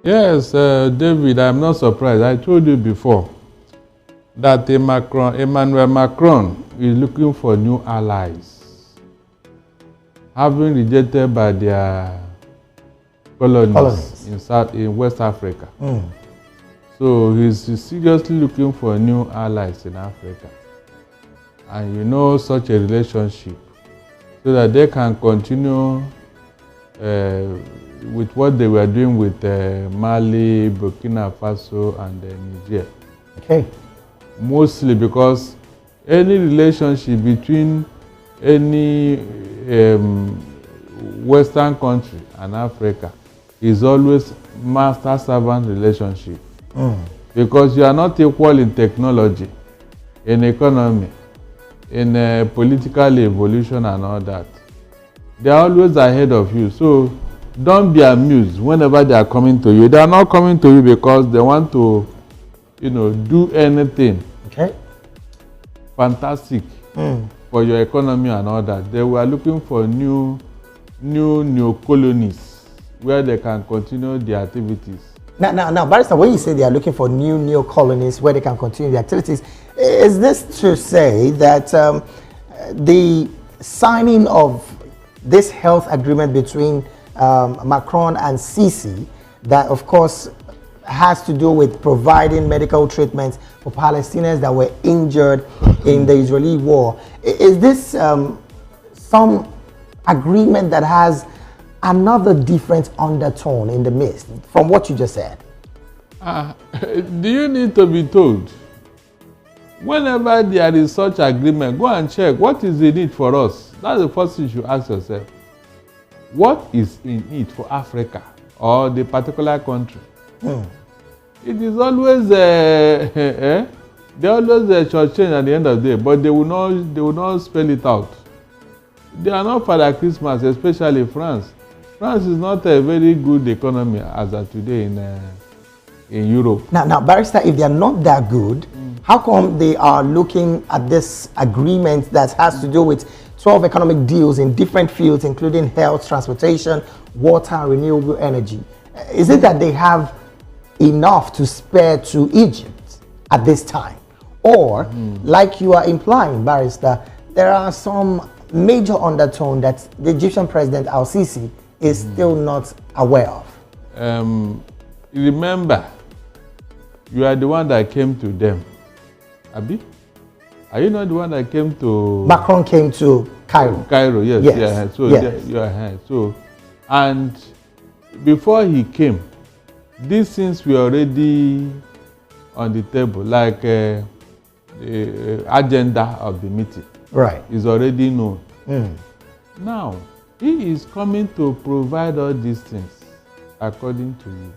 Yes, David, I'm not surprised. I told you before that Emmanuel Macron is looking for new allies, having rejected by their colonies in West Africa. So he's seriously looking for new allies in Africa. And you know, such a relationship, so that they can continue with what they were doing with Mali, Burkina Faso, and Niger. Okay. Mostly because any relationship between any Western country and Africa is always master-servant relationship. Because you are not equal in technology, in economy, in political evolution and all that. They are always ahead of you. So don't be amused whenever they are coming to you. They are not coming to you because they want to, do anything fantastic for your economy and all that. They were looking for new colonies where they can continue their activities. Now, Barrister, when you say they are looking for new colonies where they can continue their activities, is this to say that the signing of this health agreement between Macron and Sisi, that of course has to do with providing medical treatments for Palestinians that were injured in the Israeli war, is this some agreement that has another different undertone in the midst from what you just said? Do you need to be told? Whenever there is such agreement, go and check what is in it for us. That's the first thing you should ask yourself. What is in it for Africa or the particular country? It is always they always short change at the end of the day, but they will not spell it out. They are not Father Christmas, especially France. France is not a very good economy as of today in Europe. Now, Barrister, if they are not that good, how come they are looking at this agreement that has to do with 12 economic deals in different fields, including health, transportation, water, and renewable energy? Is it that they have enough to spare to Egypt at this time? Or, like you are implying, Barrister, there are some major undertone that the Egyptian president Al-Sisi is still not aware of? Remember, you are the one that came to them. Abi? Are you not the one that came to... Macron came to Cairo. Cairo, yes. Yeah. So, yes. You are here. So, and before he came, these things were already on the table, like the agenda of the meeting. Right. Is already known. Now, he is coming to provide all these things according to you.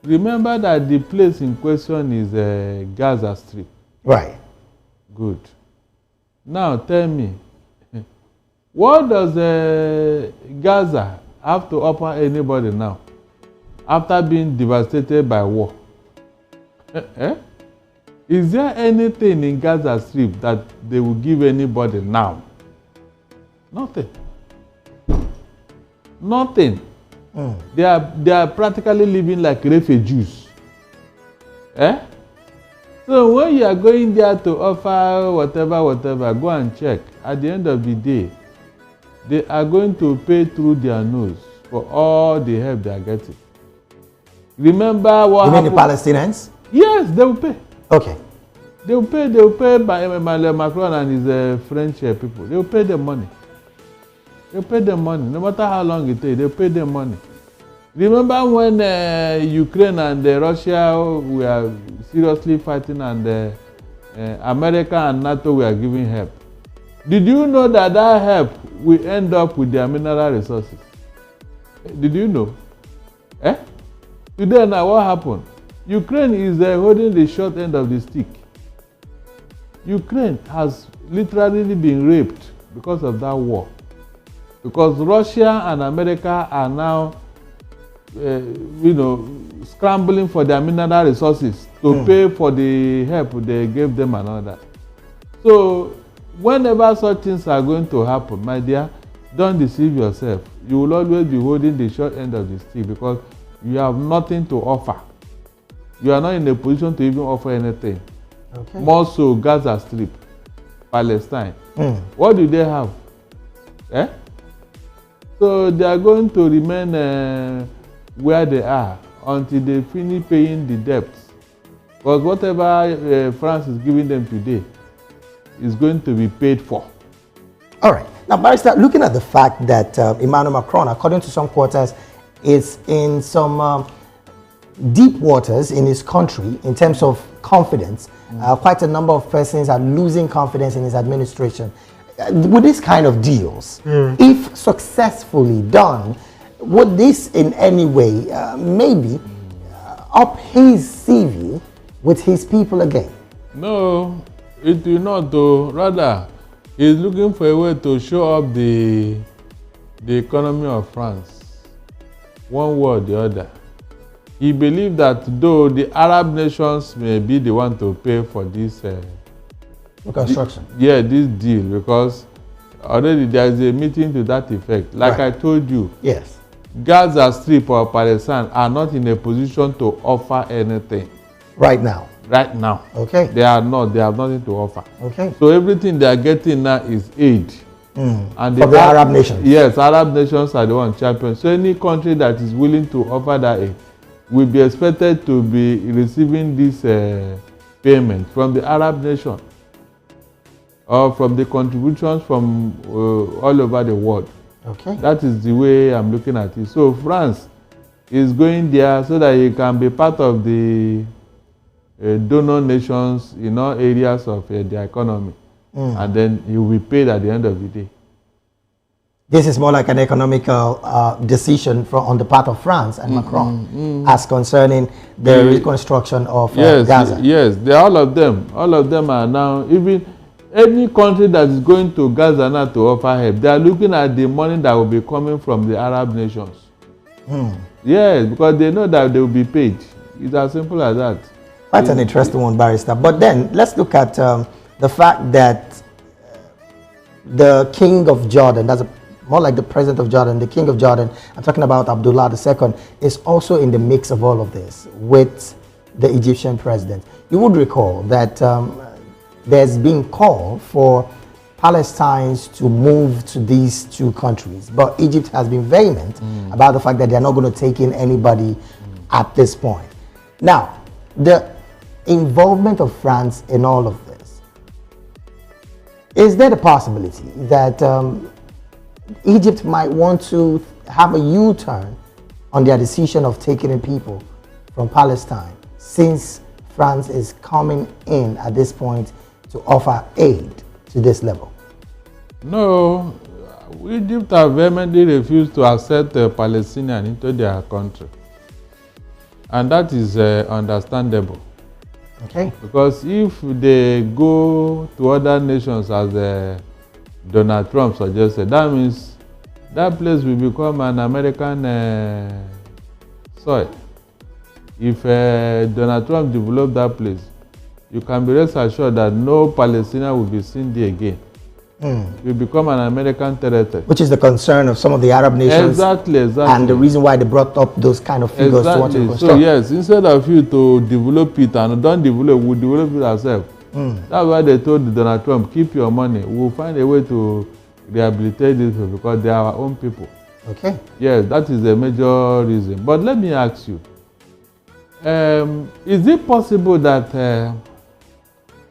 Remember that the place in question is Gaza Strip. Right. Good. Now tell me, what does Gaza have to offer anybody now after being devastated by war? Is there anything in Gaza Strip that they will give anybody now? Nothing. Nothing. They are practically living like refugees. So when you are going there to offer whatever, go and check. At the end of the day, they are going to pay through their nose for all the help they are getting. Remember what happened? You mean the Palestinians? Yes, they will pay. Okay. They will pay by Emmanuel Macron and his French people. They will pay them money. They pay them money. No matter how long it takes, they pay them money. Remember when Ukraine and Russia were seriously fighting and America and NATO were giving help? Did you know that help will end up with their mineral resources? Did you know? Today now what happened? Ukraine is holding the short end of the stick. Ukraine has literally been raped because of that war. Because Russia and America are now, scrambling for their mineral resources to pay for the help they gave them and all that. So, whenever such things are going to happen, my dear, don't deceive yourself. You will always be holding the short end of the stick because You have nothing to offer. You are not in a position to even offer anything. Okay. More so, Gaza Strip, Palestine. What do they have? Eh? So they are going to remain where they are until they finish paying the debts. Because whatever France is giving them today is going to be paid for. All right. Now, Barrister, looking at the fact that Emmanuel Macron, according to some quarters, is in some deep waters in his country in terms of confidence. Quite a number of persons are losing confidence in his administration. With this kind of deals, if successfully done, would this in any way maybe up his CV with his people again? No, it will not though. Rather, he's looking for a way to show up the economy of France, one way or the other. He believed that though the Arab nations may be the one to pay for this construction. This deal, because already there is a meeting to that effect. Like I told you, yes, Gaza Strip or Palestine are not in a position to offer anything. Right now. Right now. Okay. They are not. They have nothing to offer. Okay. So everything they are getting now is aid. And for the Arab nations. Yes, Arab nations are the one champions. So any country that is willing to offer that aid will be expected to be receiving this payment from the Arab nation or from the contributions from all over the world. Okay. That is the way I'm looking at it. So France is going there so that it can be part of the donor nations in all areas of their economy. And then you will be paid at the end of the day. This is more like an economical decision on the part of France and Macron as concerning the reconstruction of Gaza. Yes, all of them. All of them are now, even any country that is going to Gaza now to offer help, they are looking at the money that will be coming from the Arab nations. Yes, because they know that they will be paid. It's as simple as that. Quite an interesting one, Barrister. But then let's look at the fact that the King of Jordan, that's more like the President of Jordan, the King of Jordan, I'm talking about Abdullah II, is also in the mix of all of this with the Egyptian president. You would recall that there's been call for Palestinians to move to these two countries, but Egypt has been vehement about the fact that they're not going to take in anybody at this point. Now, the involvement of France in all of this, is there the possibility that Egypt might want to have a U-turn on their decision of taking in people from Palestine, since France is coming in at this point to offer aid to this level? No, Egypt have vehemently refused to accept Palestinians into their country. And that is understandable. Okay. Because if they go to other nations as Donald Trump suggested, that means that place will become an American soil. If Donald Trump developed that place, you can be rest assured that no Palestinian will be seen there again. It will become an American territory. Which is the concern of some of the Arab nations. Exactly. And the reason why they brought up those kind of figures to want to construct. So yes, instead of you to develop it and don't develop, we develop it ourselves. That's why they told Donald Trump, keep your money. We'll find a way to rehabilitate these people because they are our own people. Okay. Yes, that is a major reason. But let me ask you, is it possible that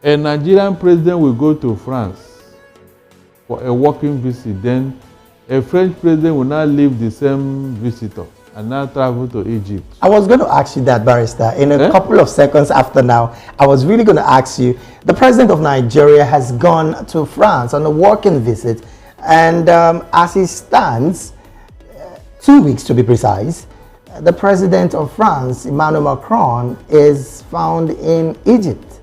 a Nigerian president will go to France for a working visit, then a French president will now leave the same visitor and now travel to Egypt? I was going to ask you that, Barrister. In a couple of seconds after now, I was really going to ask you, the president of Nigeria has gone to France on a working visit, and as he stands, 2 weeks to be precise, the president of France, Emmanuel Macron, is found in Egypt.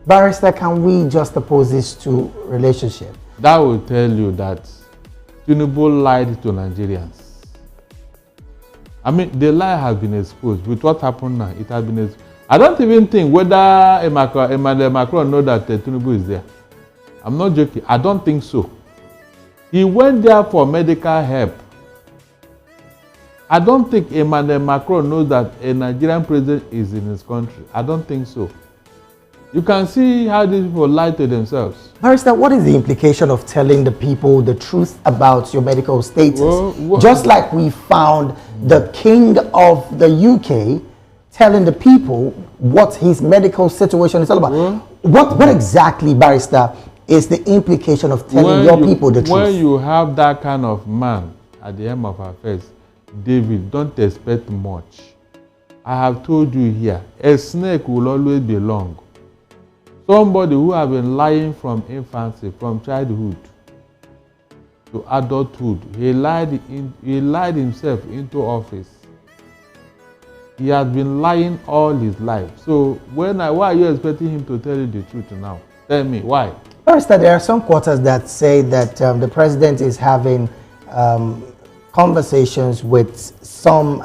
Barrister, can we just oppose this to relationship? That will tell you that Tinubu lied to Nigerians. I mean, the lie has been exposed. With what happened now, it has been exposed. I don't even think whether Emmanuel Macron knows that Tinubu is there. I'm not joking. I don't think so. He went there for medical help. I don't think Emmanuel Macron knows that a Nigerian president is in his country. I don't think so. You can see how these people lie to themselves. Barrister, what is the implication of telling the people the truth about your medical status? Just like we found the king of the UK telling the people what his medical situation is all about. What exactly, Barrister, is the implication of telling your people the truth? When you have that kind of man at the end of affairs, David, don't expect much. I have told you here, a snake will always be long. Somebody who has been lying from infancy, from childhood to adulthood, he lied himself into office. He has been lying all his life. So why are you expecting him to tell you the truth now? Tell me, why? First, there are some quarters that say that the president is having conversations with some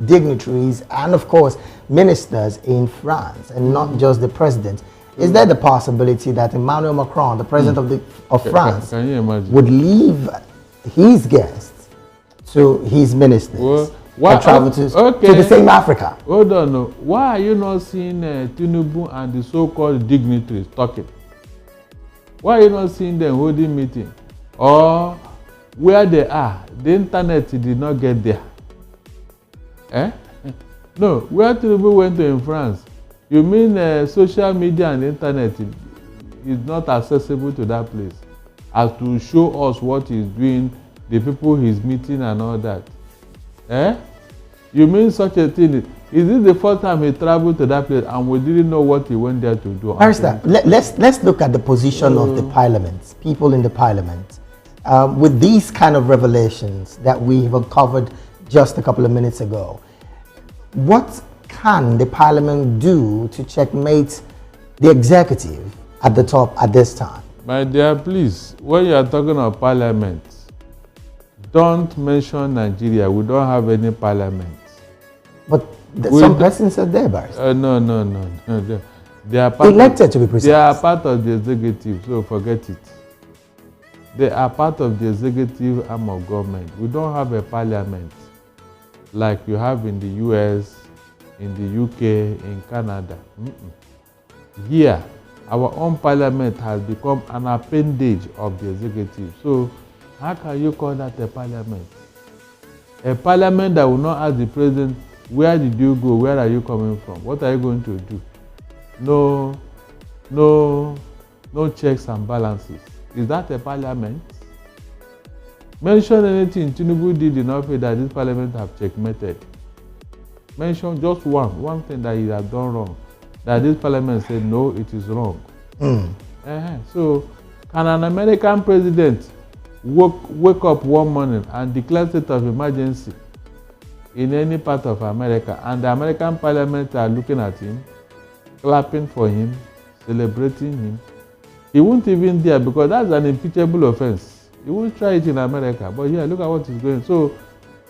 dignitaries and, of course, ministers in France, and not just the president. Is there the possibility that Emmanuel Macron, the president of France, would leave his guests to his ministers and travel to the same Africa? Hold on. No. Why are you not seeing Tinubu and the so-called dignitaries talking? Why are you not seeing them holding meeting? Or where they are, the internet did not get there. No, where Tinubu went to in France, you mean social media and internet is not accessible to that place as to show us what he's doing, the people he's meeting and all that? You mean such a thing? Is this the first time he traveled to that place and we didn't know what he went there to do? Barrister, let's look at the position of the parliament, people in the parliament. With these kind of revelations that we have covered just a couple of minutes ago, what can the parliament do to checkmate the executive at the top at this time? My dear, please, when you are talking of parliament, don't mention Nigeria. We don't have any parliament. But some persons are there, Barrister. No. They are part elected to be precise. They are part of the executive, so forget it. They are part of the executive arm of government. We don't have a parliament like you have in the US, in the UK, in Canada. Here, our own parliament has become an appendage of the executive. So how can you call that a parliament? A parliament that will not ask the president, where did you go? Where are you coming from? What are you going to do? No checks and balances. Is that a parliament? Mention anything Tinubu did in office that this parliament have checkmated. Mention just one thing that he has done wrong, that this parliament said no, it is wrong. So can an American president wake up one morning and declare state of emergency in any part of America, and the American parliament are looking at him, clapping for him, celebrating him? He won't even dare, because that's an impeachable offense. He won't try it in America. But yeah, look at what is going. So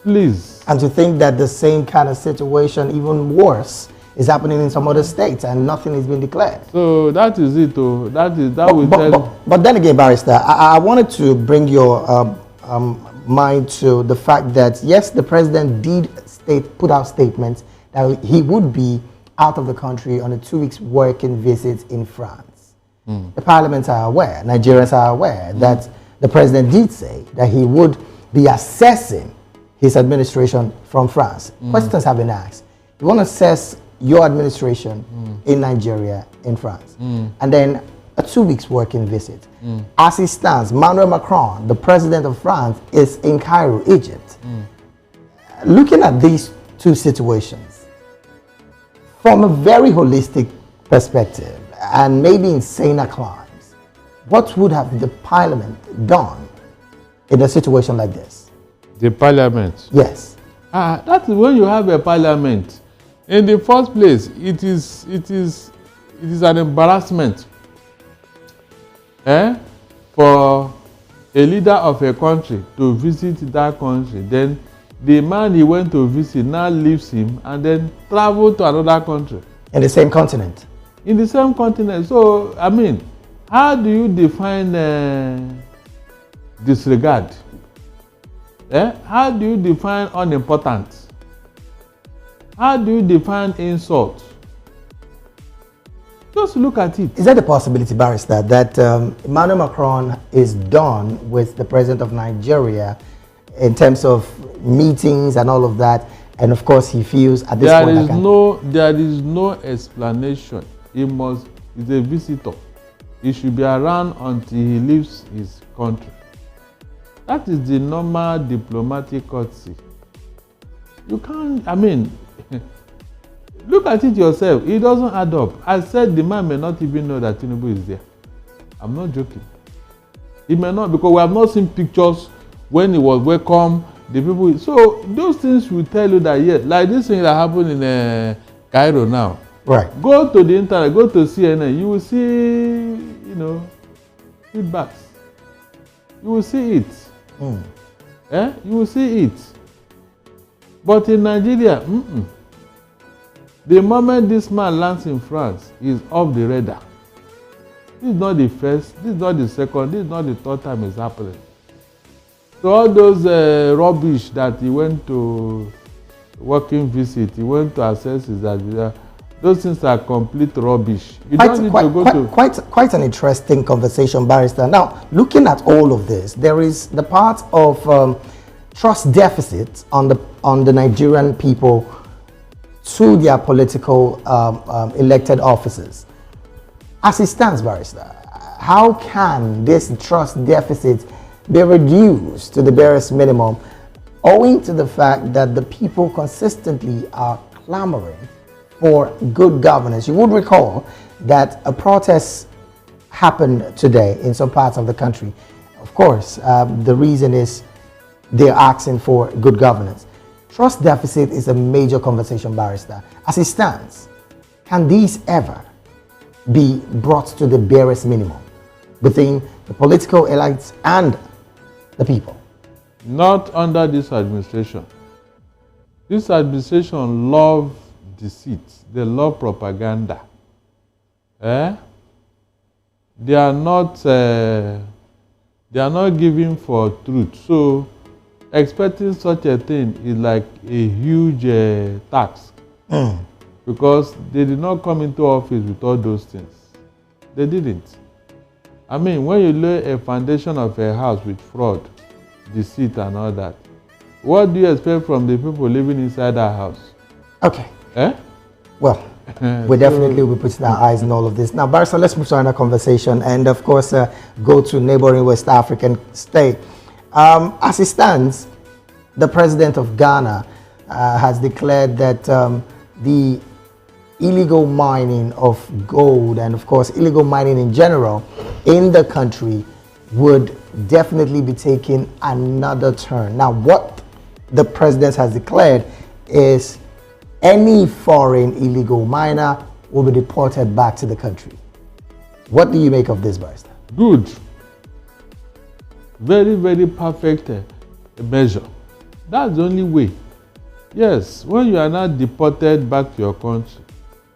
please. And to think that the same kind of situation, even worse, is happening in some other states and nothing has been declared. So that is it. But then again, Barrister, I wanted to bring your mind to the fact that yes, the president did put out statements that he would be out of the country on a 2 weeks working visit in France. The parliaments are aware, Nigerians are aware that the president did say that he would be assessing his administration from France. Questions have been asked. You want to assess your administration in Nigeria, in France, and then a 2 weeks working visit. As it stands, Emmanuel Macron, the president of France, is in Cairo, Egypt. Looking at these two situations from a very holistic perspective, and maybe in saner climes, what would have the parliament done in a situation like this? The parliament? Yes. That is when you have a parliament. In the first place, it is an embarrassment for a leader of a country to visit that country. Then the man he went to visit now leaves him and then travel to another country. In the same continent? In the same continent. So, I mean, how do you define disregard? How do you define unimportant? How do you define insult? Just look at it. Is there the possibility, Barrister, that Emmanuel Macron is done with the president of Nigeria in terms of meetings and all of that, and of course he feels at this point there is no explanation. He's a visitor. He should be around until he leaves his country. That is the normal diplomatic courtesy. You can't, look at it yourself. It doesn't add up. I said the man may not even know that Tinubu is there. I'm not joking. He may not, because we have not seen pictures when he was welcome. The people. So those things will tell you that, yes, like this thing that happened in Cairo now. Right. Go to the internet, go to CNN. You will see, feedbacks. You will see it. You will see it. But in Nigeria, the moment this man lands in France, he's off the radar. This is not the first, this is not the second, this is not the third time it's happening. So all those rubbish that he went to working visit, he went to assess his advisor, those things are complete rubbish. Quite an interesting conversation, Barrister. Now, looking at all of this, there is the part of trust deficit on the Nigerian people to their political elected officers. As it stands, Barrister, how can this trust deficit be reduced to the barest minimum, owing to the fact that the people consistently are clamoring for good governance? You would recall that a protest happened today in some parts of the country. Of course, the reason is they're asking for good governance. Trust deficit is a major conversation, Barrister. As it stands, can these ever be brought to the barest minimum between the political elites and the people? Not under this administration. This administration loves deceit. They love propaganda. They are not giving for truth. So expecting such a thing is like a huge task. Because they did not come into office with all those things. They didn't. When you lay a foundation of a house with fraud, deceit and all that, what do you expect from the people living inside that house? Okay. Well, we definitely will be putting our eyes on all of this. Now, Barrister, let's move to another conversation and, of course, go to neighboring West African state. As it stands, the president of Ghana has declared that the illegal mining of gold and, of course, illegal mining in general in the country would definitely be taking another turn. Now, what the president has declared is any foreign illegal miner will be deported back to the country. What do you make of this, Barrister? Good. Very, very perfect measure. That's the only way. Yes, when you are not deported back to your country,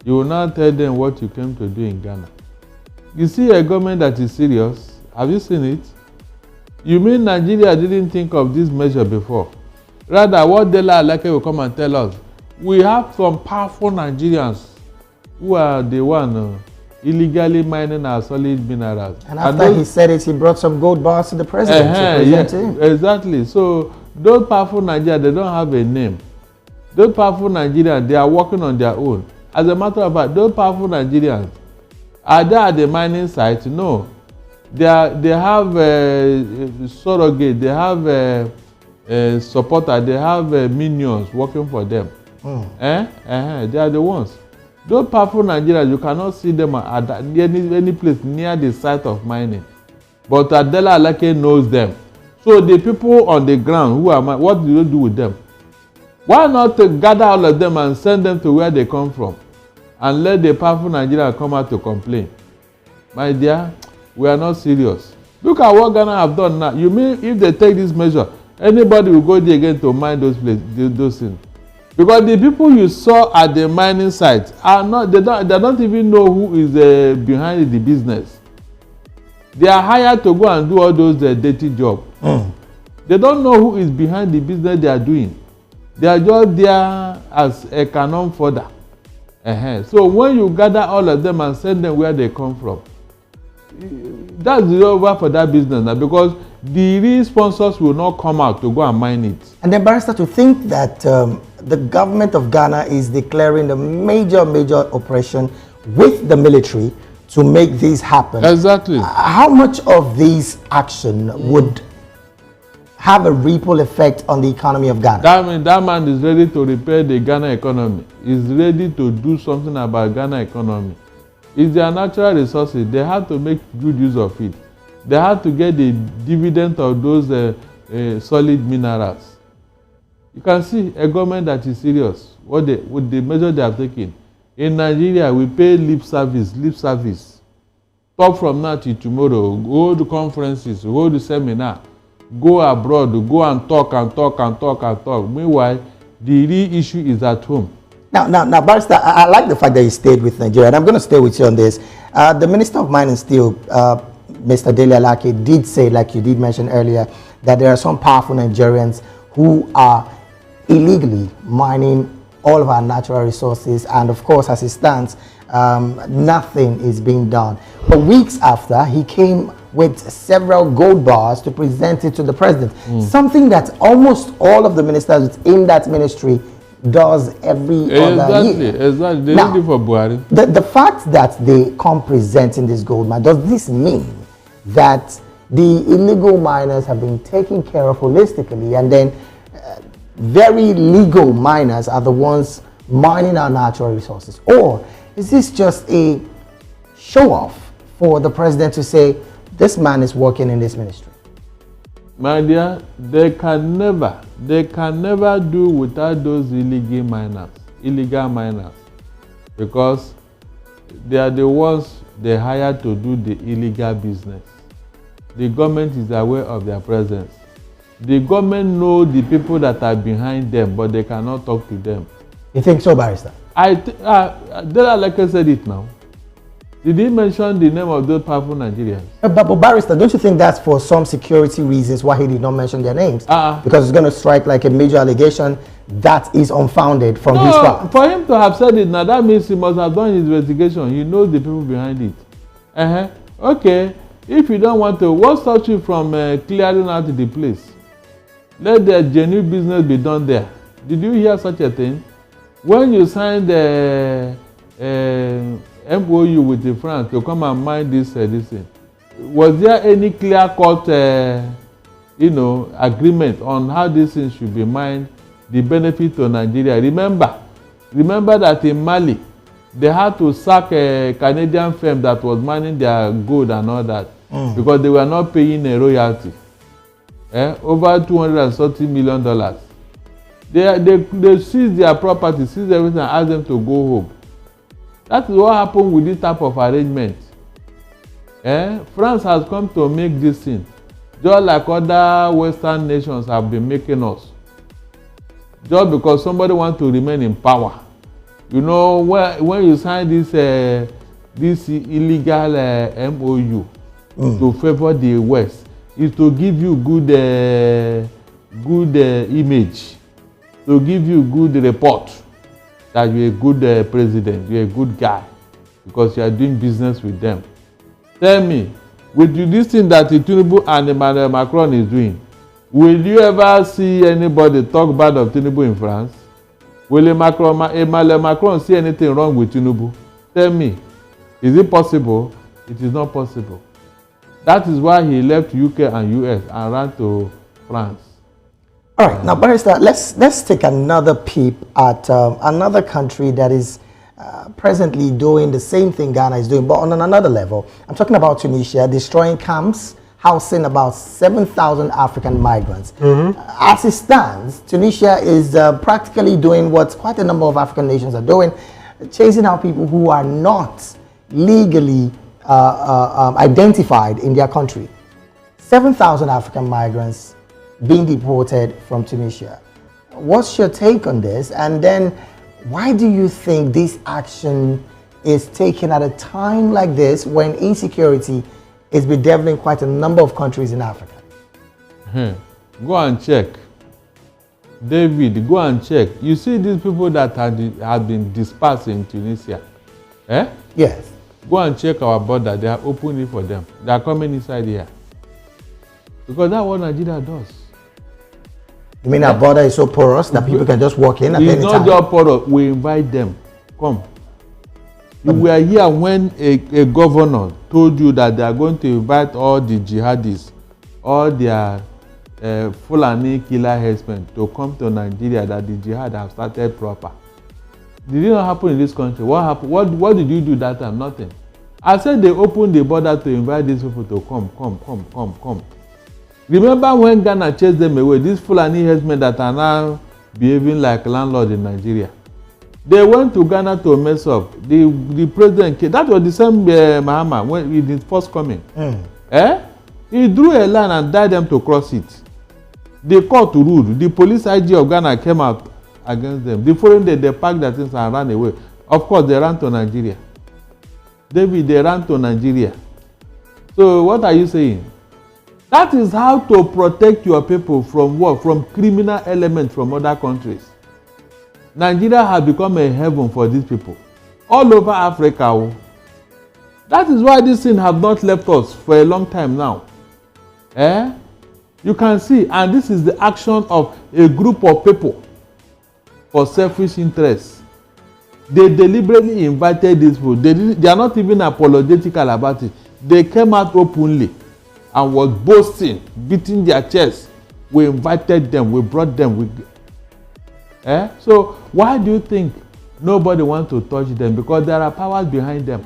you will not tell them what you came to do in Ghana. You see a government that is serious. Have you seen it? You mean Nigeria didn't think of this measure before? Rather, what Dela Alake will come and tell us, we have some powerful Nigerians who are the one illegally mining our solid minerals. And after he said it, he brought some gold bars to the president to present to him. Exactly. So those powerful Nigerians, they don't have a name. Those powerful Nigerians, they are working on their own. As a matter of fact, those powerful Nigerians, are they at the mining site? No. They have surrogate, they have supporter, they have minions working for them. They are the ones. Those powerful Nigerians, you cannot see them at any place near the site of mining. But Adela Alake knows them. So the people on the ground who are what do you do with them? Why not gather all of them and send them to where they come from? And let the powerful Nigerians come out to complain. My dear, we are not serious. Look at what Ghana have done now. You mean if they take this measure, anybody will go there again to mine those places, those things? Because the people you saw at the mining site are not, they don't even know who is behind the business. They are hired to go and do all those dirty jobs. They don't know who is behind the business they are doing. They are just there as a cannon fodder. So when you gather all of them and send them where they come from, that's the over for that business now, because the real sponsors will not come out to go and mine it. And then, Barrister, to think that the government of Ghana is declaring a major operation with the military to make this happen. Exactly. How much of this action would have a ripple effect on the economy of Ghana? That man is ready to repair the Ghana economy. He's ready to do something about Ghana economy. It's their natural resources. They have to make good use of it. They have to get the dividend of those solid minerals. You can see a government that is serious. With the measure they have taken. In Nigeria, we pay lip service. Talk from now till tomorrow. Go to conferences, go to seminar, go abroad, go and talk. Meanwhile, the real issue is at home. Now, Barrister, I like the fact that you stayed with Nigeria, and I'm going to stay with you on this. The Minister of Mines and Steel, Mr. Dele Alake, did say, like you did mention earlier, that there are some powerful Nigerians who are illegally mining all of our natural resources, and of course, as it stands, nothing is being done. But weeks after, he came with several gold bars to present it to the president, something that almost all of the ministers in that ministry does every other year. Exactly. They now, need it for Buhari. The fact that they come presenting this gold mine, does this mean that the illegal miners have been taken care of holistically, and then very legal miners are the ones mining our natural resources? Or is this just a show-off for the president to say, this man is working in this ministry? My dear, they can never do without those illegal miners, because they are the ones they hire to do the illegal business. The government is aware of their presence. The government know the people that are behind them, but they cannot talk to them. You think so, Barrister? Dele Alake said it now. Did he mention the name of those powerful Nigerians? But Barrister, don't you think that's for some security reasons why he did not mention their names? Because it's going to strike like a major allegation that is unfounded from his part. For him to have said it now, that means he must have done his investigation. He knows the people behind it. Okay, if you don't want to, what stops you from clearing out the place? Let the genuine business be done there. Did you hear such a thing? When you signed the MOU with France to come and mine this thing, was there any clear-cut agreement on how this thing should be mined, the benefit to Nigeria? Remember that in Mali, they had to sack a Canadian firm that was mining their gold and all that because they were not paying a royalty. Over $230 million. They seized their property, seized everything, and asked them to go home. That is what happened with this type of arrangement. France has come to make this thing, just like other Western nations have been making us. Just because somebody wants to remain in power. You know, when you sign this illegal MOU to favor the West, is to give you good image, to give you good report that you're a good president, you're a good guy, because you are doing business with them. Tell me, with this thing that Tinubu and Emmanuel Macron is doing, will you ever see anybody talk bad of Tinubu in France? Will Emmanuel Macron see anything wrong with Tinubu? Tell me, is it possible? It is not possible. That is why he left UK and US and ran to France. All right, now, Barrister, let's take another peep at another country that is presently doing the same thing Ghana is doing, but on another level. I'm talking about Tunisia, destroying camps, housing about 7,000 African migrants. As it stands, Tunisia is practically doing what quite a number of African nations are doing, chasing out people who are not legally identified in their country. 7,000 African migrants being deported from Tunisia. What's your take on this? And then why do you think this action is taken at a time like this when insecurity is bedeviling quite a number of countries in Africa? Go and check. David, go and check. You see these people that have been dispersed in Tunisia? Eh? Yes. Go and check our border. They are opening it for them. They are coming inside here. Because that's what Nigeria does. You mean our border is so porous that people can just walk in at any time? It's not just porous. We invite them. Come. You were here when a governor told you that they are going to invite all the jihadists, all their Fulani killer herdsmen to come to Nigeria, that the jihad have started proper. Did it not happen in this country? What happened? What did you do that time? Nothing. I said they opened the border to invite these people to come. Remember when Ghana chased them away, these Fulani herdsmen that are now behaving like landlords in Nigeria? They went to Ghana to mess up. The president came. That was the same Mahama when in his first coming. He drew a line and dared them to cross it. The court ruled. The police IG of Ghana came out against them. The following day, they packed their things and ran away. Of course, they ran to Nigeria. David, they ran to Nigeria. So what are you saying? That is how to protect your people from what? From criminal elements from other countries. Nigeria has become a heaven for these people. All over Africa. That is why these things have not left us for a long time now. You can see, and this is the action of a group of people for selfish interests. They deliberately invited these people. They are not even apologetical about it. They came out openly and was boasting, beating their chests. We invited them, we brought them. So why do you think nobody wants to touch them? Because there are powers behind them.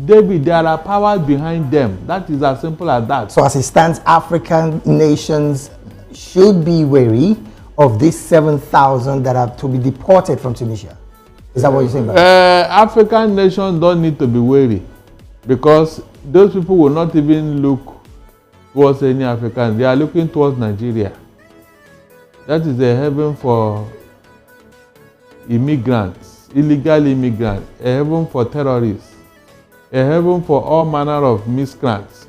David, there are powers behind them. That is as simple as that. So as it stands, African nations should be wary of these 7,000 that are to be deported from Tunisia. Is that what you're saying? African nations don't need to be wary, because those people will not even look towards any African. They are looking towards Nigeria. That is a heaven for immigrants, illegal immigrants, a heaven for terrorists, a heaven for all manner of miscreants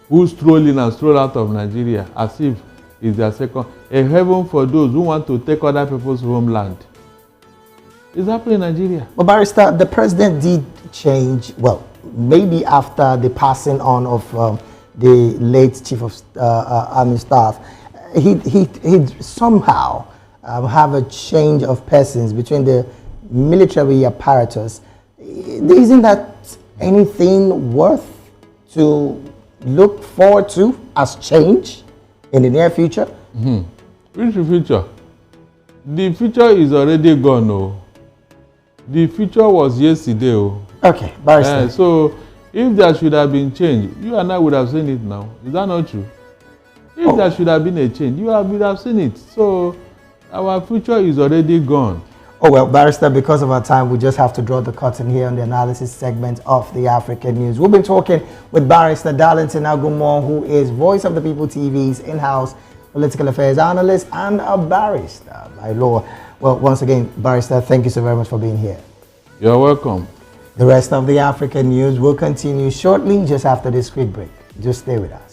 who stroll in and stroll out of Nigeria as if it's their second. A heaven for those who want to take other people's homeland. It's happening in Nigeria. Well, Barrister, the president did change, well, maybe after the passing on of the late Chief of Army Staff, he somehow have a change of persons between the military apparatus. Isn't that anything worth to look forward to as change in the near future? Which future? The future is already gone. Oh. The future was yesterday. Oh. Okay, Barrister. So if there should have been change, you and I would have seen it now. Is that not true? If there should have been a change, you would have seen it. So our future is already gone. Oh, well, Barrister, because of our time, we just have to draw the curtain here on the analysis segment of the African News. We've been talking with Barrister Darlington Agumon, who is Voice of the People TV's in-house political affairs analyst and a barrister by law. Well, once again, Barrister, thank you so very much for being here. You're welcome. The rest of the African News will continue shortly, just after this quick break. Just stay with us.